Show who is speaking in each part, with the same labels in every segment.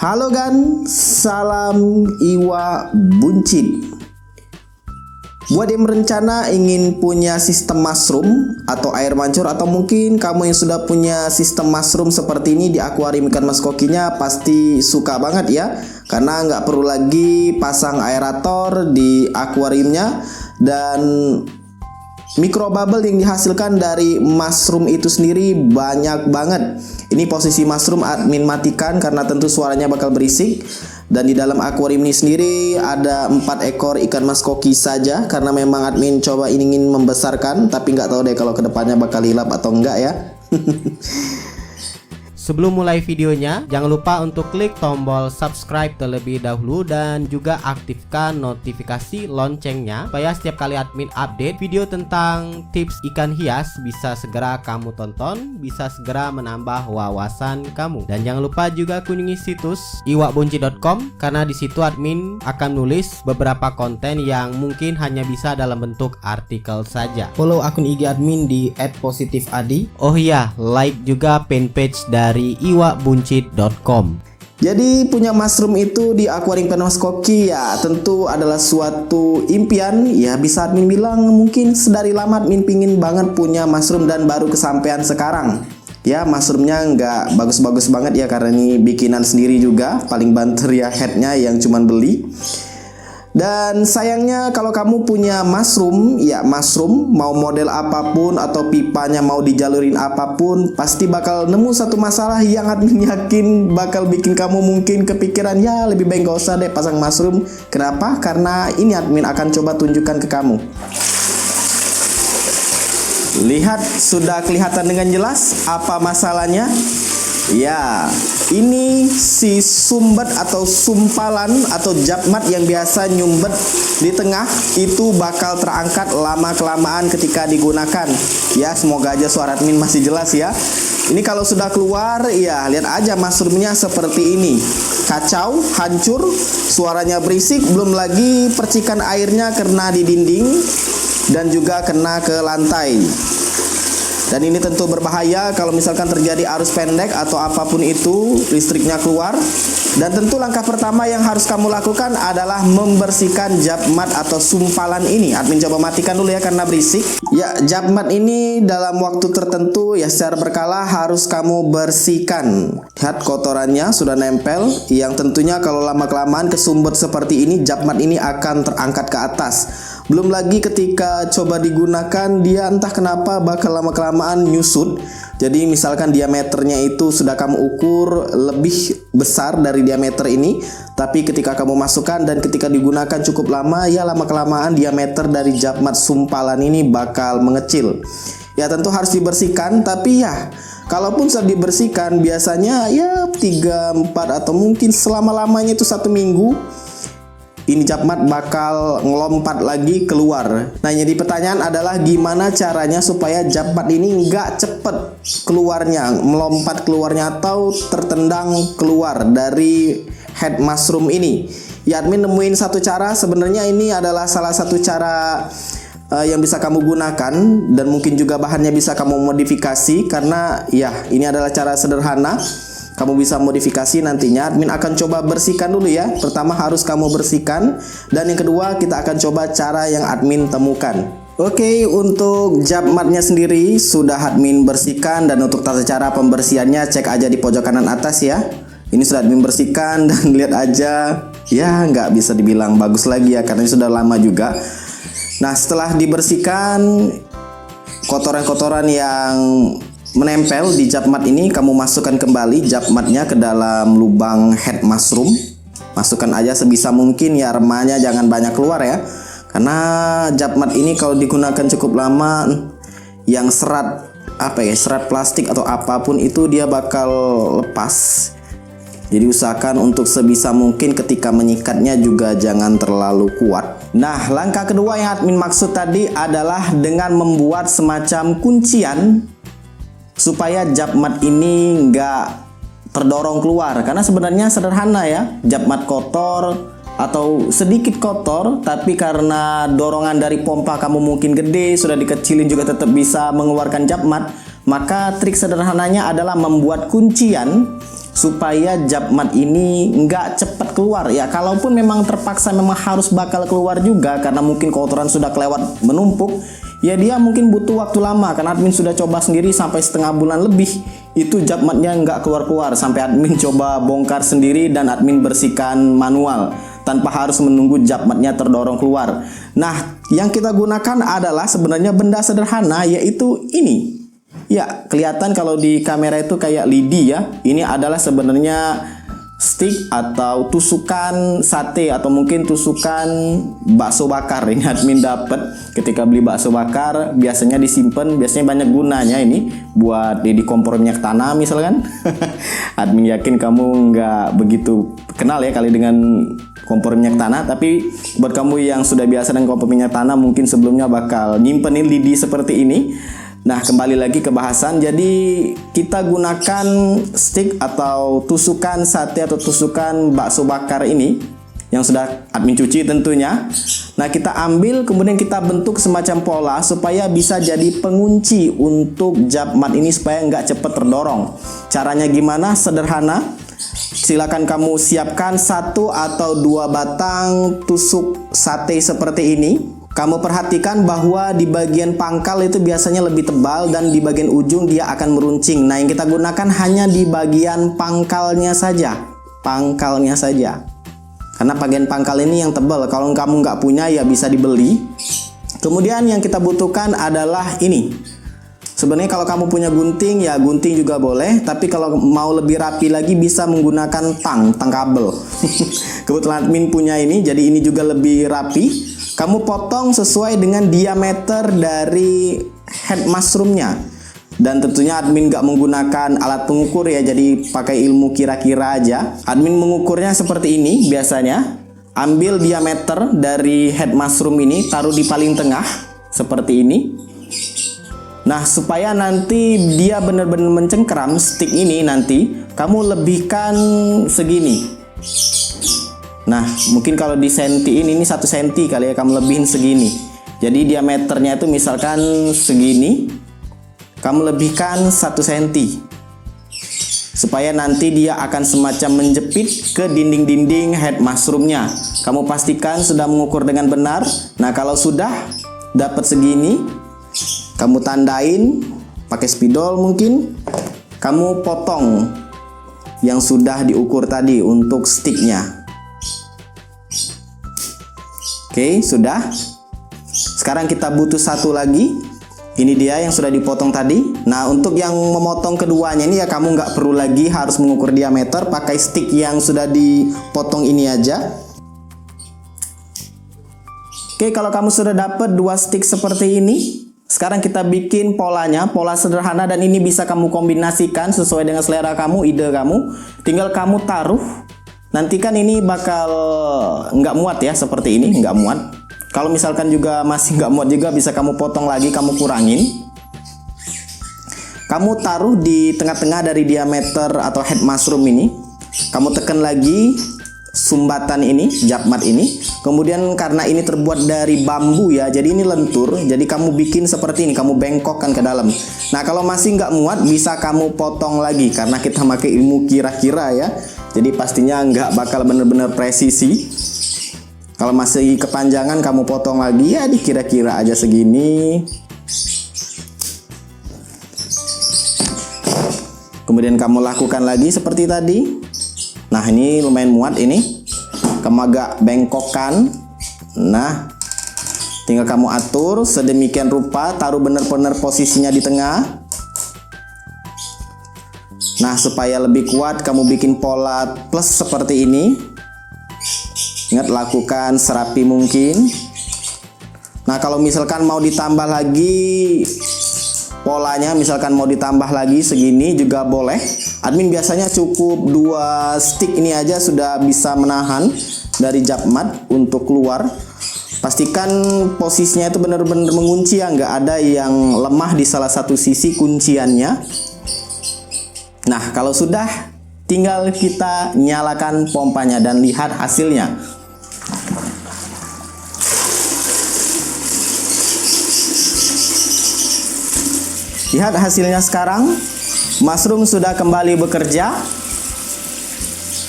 Speaker 1: Halo Gan, salam Iwa Buncit. Buat yang berencana ingin punya sistem mushroom atau air mancur, atau mungkin kamu yang sudah punya sistem mushroom seperti ini di akuarium ikan mas kokinya, pasti suka banget ya. Karena nggak perlu lagi pasang aerator di akuariumnya, dan mikrobubble yang dihasilkan dari mushroom itu sendiri banyak banget. Ini posisi mushroom admin matikan karena tentu suaranya bakal berisik. Dan di dalam akuarium ini sendiri ada 4 ekor ikan mas koki saja, karena memang admin coba ingin membesarkan, tapi nggak tahu deh kalau kedepannya bakal hilap atau enggak ya.
Speaker 2: Sebelum mulai videonya, jangan lupa untuk klik tombol subscribe terlebih dahulu dan juga aktifkan notifikasi loncengnya supaya setiap kali admin update video tentang tips ikan hias bisa segera kamu tonton, bisa segera menambah wawasan kamu. Dan jangan lupa juga kunjungi situs iwabunci.com karena di situ admin akan nulis beberapa konten yang mungkin hanya bisa dalam bentuk artikel saja. Follow akun IG admin di @positifadi. Oh iya, like juga fanpage dari iwabunci.com.
Speaker 1: Jadi punya mushroom itu di akuarium ikan mas koki ya tentu adalah suatu impian. Ya bisa admin bilang mungkin sedari lama admin pingin banget punya mushroom, dan baru kesampaian sekarang. Ya mushroomnya nggak bagus-bagus banget ya, karena ini bikinan sendiri juga. Paling banter ya headnya yang cuman beli. Dan sayangnya kalau kamu punya mushroom, ya mushroom mau model apapun atau pipanya mau dijalurin apapun, pasti bakal nemu satu masalah yang admin yakin bakal bikin kamu mungkin kepikiran, ya lebih baik gak usah deh pasang mushroom. Kenapa? Karena ini admin akan coba tunjukkan ke kamu. Lihat, sudah kelihatan dengan jelas apa masalahnya? Ya, ini si sumbet atau sumpalan atau japmat yang biasa nyumbet di tengah itu bakal terangkat lama-kelamaan ketika digunakan. Ya, semoga aja suara admin masih jelas ya. Ini kalau sudah keluar, ya lihat aja mushroomnya seperti ini. Kacau, hancur, suaranya berisik, belum lagi percikan airnya kena di dinding dan juga kena ke lantai. Dan ini tentu berbahaya kalau misalkan terjadi arus pendek atau apapun itu, listriknya keluar. Dan tentu langkah pertama yang harus kamu lakukan adalah membersihkan japmat atau sumpalan ini. Admin coba matikan dulu ya karena berisik. Ya, japmat ini dalam waktu tertentu ya secara berkala harus kamu bersihkan. Lihat kotorannya sudah nempel, yang tentunya kalau lama-kelamaan kesumbat seperti ini, japmat ini akan terangkat ke atas. Belum lagi ketika coba digunakan, dia entah kenapa bakal lama-kelamaan nyusut. Jadi misalkan diameternya itu sudah kamu ukur lebih besar dari diameter ini, tapi ketika kamu masukkan dan ketika digunakan cukup lama, ya lama-kelamaan diameter dari japmat sumpalan ini bakal mengecil. Ya tentu harus dibersihkan, tapi ya kalaupun sudah dibersihkan biasanya ya 3, 4 atau mungkin selama-lamanya itu 1 minggu, ini japmat bakal ngelompat lagi keluar. Nah, jadi pertanyaan adalah gimana caranya supaya japmat ini nggak cepet keluarnya, melompat keluarnya atau tertendang keluar dari head mushroom ini. Ya, admin nemuin satu cara. Sebenarnya ini adalah salah satu cara yang bisa kamu gunakan, dan mungkin juga bahannya bisa kamu modifikasi, karena ya ini adalah cara sederhana. Kamu bisa modifikasi nantinya. Admin akan coba bersihkan dulu ya. Pertama harus kamu bersihkan, dan yang kedua kita akan coba cara yang admin temukan. Oke, untuk japmatnya sendiri sudah admin bersihkan, dan untuk tata cara pembersihannya cek aja di pojok kanan atas ya. Ini sudah admin bersihkan dan lihat aja, ya nggak bisa dibilang bagus lagi ya karena ini sudah lama juga. Nah, setelah dibersihkan, kotoran-kotoran yang menempel di japmat ini kamu masukkan kembali japmatnya ke dalam lubang head mushroom. Masukkan aja sebisa mungkin ya, remanya jangan banyak keluar ya, karena japmat ini kalau digunakan cukup lama, yang serat serat plastik atau apapun itu dia bakal lepas. Jadi usahakan untuk sebisa mungkin ketika menyikatnya juga jangan terlalu kuat. Nah, langkah kedua yang admin maksud tadi adalah dengan membuat semacam kuncian supaya japmat ini nggak terdorong keluar. Karena sebenarnya sederhana ya, japmat kotor atau sedikit kotor, tapi karena dorongan dari pompa kamu mungkin gede, sudah dikecilin juga tetap bisa mengeluarkan japmat. Maka trik sederhananya adalah membuat kuncian supaya Japmat ini nggak cepat keluar ya. Kalaupun memang terpaksa memang harus bakal keluar juga karena mungkin kotoran sudah kelewat menumpuk, ya dia mungkin butuh waktu lama karena admin sudah coba sendiri sampai setengah bulan lebih itu Japmatnya nggak keluar-keluar, sampai admin coba bongkar sendiri dan admin bersihkan manual tanpa harus menunggu Japmatnya terdorong keluar. Nah, yang kita gunakan adalah sebenarnya benda sederhana, yaitu ini. Ya, kelihatan kalau di kamera itu kayak lidi ya. Ini adalah sebenarnya stick atau tusukan sate atau mungkin tusukan bakso bakar. Ini admin dapat ketika beli bakso bakar, biasanya disimpan, biasanya banyak gunanya ini buat di kompor minyak tanah misalkan. Admin yakin kamu nggak begitu kenal ya kali dengan kompor minyak tanah, tapi buat kamu yang sudah biasa dengan kompor minyak tanah mungkin sebelumnya bakal nyimpenin lidi seperti ini. Nah, kembali lagi ke bahasan. Jadi kita gunakan stick atau tusukan sate atau tusukan bakso bakar ini yang sudah admin cuci tentunya. Nah, kita ambil kemudian kita bentuk semacam pola supaya bisa jadi pengunci untuk Japmat ini supaya nggak cepat terdorong. Caranya gimana? Sederhana. Silakan kamu siapkan 1 atau 2 batang tusuk sate seperti ini. Kamu perhatikan bahwa di bagian pangkal itu biasanya lebih tebal dan di bagian ujung dia akan meruncing. Nah, yang kita gunakan hanya di bagian pangkalnya saja. Pangkalnya saja. Karena bagian pangkal ini yang tebal. Kalau kamu nggak punya ya bisa dibeli. Kemudian yang kita butuhkan adalah ini. Sebenarnya kalau kamu punya gunting ya gunting juga boleh. Tapi kalau mau lebih rapi lagi bisa menggunakan tang kabel. Kebetulan admin punya ini, jadi ini juga lebih rapi. Kamu potong sesuai dengan diameter dari head mushroomnya. Dan tentunya admin nggak menggunakan alat pengukur ya, jadi pakai ilmu kira-kira aja. Admin mengukurnya seperti ini biasanya. Ambil diameter dari head mushroom ini, taruh di paling tengah seperti ini. Nah, supaya nanti dia benar-benar mencengkeram stick ini nanti, kamu lebihkan segini. Nah, mungkin kalau di senti ini 1 senti kali ya, kamu lebihin segini. Jadi diameternya itu misalkan segini, kamu lebihkan 1 senti. Supaya nanti dia akan semacam menjepit ke dinding-dinding head mushroomnya. Kamu pastikan sudah mengukur dengan benar. Nah, kalau sudah dapat segini, kamu tandain pakai spidol mungkin. Kamu potong yang sudah diukur tadi untuk sticknya. Oke, sudah. Sekarang kita butuh 1 lagi. Ini dia yang sudah dipotong tadi. Nah, untuk yang memotong keduanya ini ya kamu nggak perlu lagi harus mengukur diameter. Pakai stick yang sudah dipotong ini aja. Oke, kalau kamu sudah dapat 2 stick seperti ini, sekarang kita bikin polanya. Pola sederhana dan ini bisa kamu kombinasikan sesuai dengan selera kamu, ide kamu. Tinggal kamu taruh. Nanti kan ini bakal nggak muat ya, seperti ini nggak muat. Kalau misalkan juga masih nggak muat juga bisa kamu potong lagi, kamu kurangin. Kamu taruh di tengah-tengah dari diameter atau head mushroom ini. Kamu tekan lagi sumbatan ini, Japmat ini. Kemudian karena ini terbuat dari bambu ya, jadi ini lentur. Jadi kamu bikin seperti ini, kamu bengkokkan ke dalam. Nah, kalau masih nggak muat bisa kamu potong lagi karena kita pakai ilmu kira-kira ya. Jadi pastinya nggak bakal bener-bener presisi. Kalau masih kepanjangan kamu potong lagi ya dikira-kira aja segini. Kemudian kamu lakukan lagi seperti tadi. Nah, ini lumayan muat ini. Kamu agak bengkokkan. Nah, tinggal kamu atur sedemikian rupa, taruh benar-benar posisinya di tengah. Nah, supaya lebih kuat kamu bikin pola plus seperti ini. Ingat, lakukan serapi mungkin. Nah, kalau misalkan mau ditambah lagi polanya, misalkan mau ditambah lagi segini juga boleh. Admin biasanya cukup 2 stick ini aja sudah bisa menahan dari Japmat untuk keluar. Pastikan posisinya itu benar-benar mengunci ya, nggak ada yang lemah di salah satu sisi kunciannya. Nah, kalau sudah, tinggal kita nyalakan pompanya dan lihat hasilnya. Lihat hasilnya sekarang. Mushroom sudah kembali bekerja.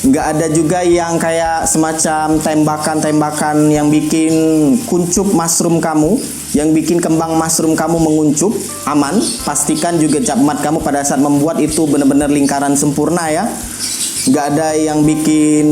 Speaker 1: Nggak ada juga yang kayak semacam tembakan-tembakan yang bikin kuncup mushroom kamu, yang bikin kembang mushroom kamu menguncup. Aman. Pastikan juga jab mat kamu pada saat membuat itu benar-benar lingkaran sempurna ya. Nggak ada yang bikin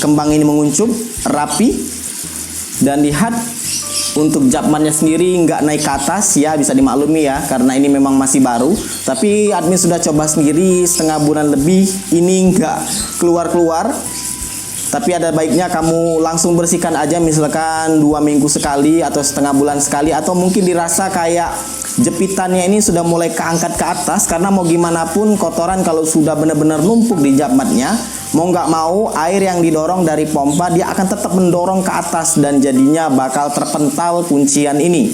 Speaker 1: kembang ini menguncup, rapi. Dan lihat untuk jab matnya sendiri nggak naik ke atas ya, bisa dimaklumi ya karena ini memang masih baru. Tapi admin sudah coba sendiri setengah bulan lebih, ini nggak keluar-keluar. Tapi ada baiknya kamu langsung bersihkan aja, misalkan 2 minggu sekali atau setengah bulan sekali, atau mungkin dirasa kayak jepitannya ini sudah mulai keangkat ke atas, karena mau gimana pun kotoran kalau sudah benar-benar numpuk di jab matnya, mau nggak mau air yang didorong dari pompa dia akan tetap mendorong ke atas dan jadinya bakal terpental kuncian ini.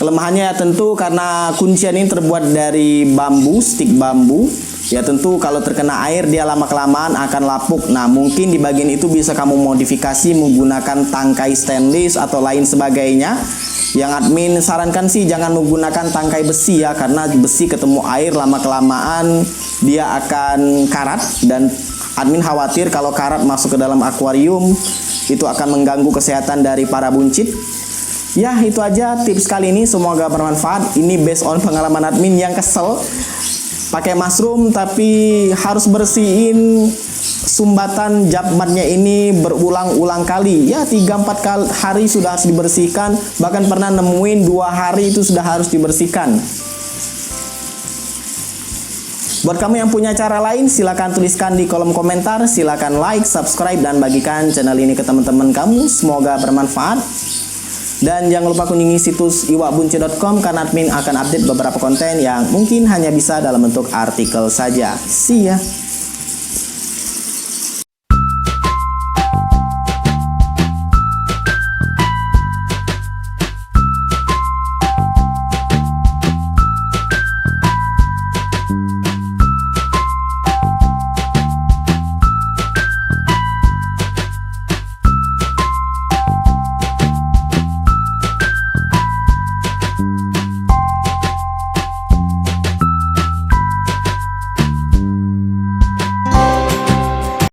Speaker 1: Kelemahannya ya tentu karena kuncian ini terbuat dari bambu, stik bambu. Ya tentu kalau terkena air dia lama-kelamaan akan lapuk. Nah mungkin di bagian itu bisa kamu modifikasi menggunakan tangkai stainless atau lain sebagainya. Yang admin sarankan sih jangan menggunakan tangkai besi ya, karena besi ketemu air lama-kelamaan dia akan karat, dan admin khawatir kalau karat masuk ke dalam akuarium itu akan mengganggu kesehatan dari para buncit. Ya itu aja tips kali ini, semoga bermanfaat. Ini based on pengalaman admin yang kesel pakai mushroom tapi harus bersihin sumbatan jab matnya ini berulang-ulang kali ya, 3-4 hari sudah harus dibersihkan, bahkan pernah nemuin 2 hari itu sudah harus dibersihkan. Buat kamu yang punya cara lain silahkan tuliskan di kolom komentar, silahkan like, subscribe, dan bagikan channel ini ke teman-teman kamu, semoga bermanfaat. Dan jangan lupa kunjungi situs iwakbunci.com karena admin akan update beberapa konten yang mungkin hanya bisa dalam bentuk artikel saja. See ya!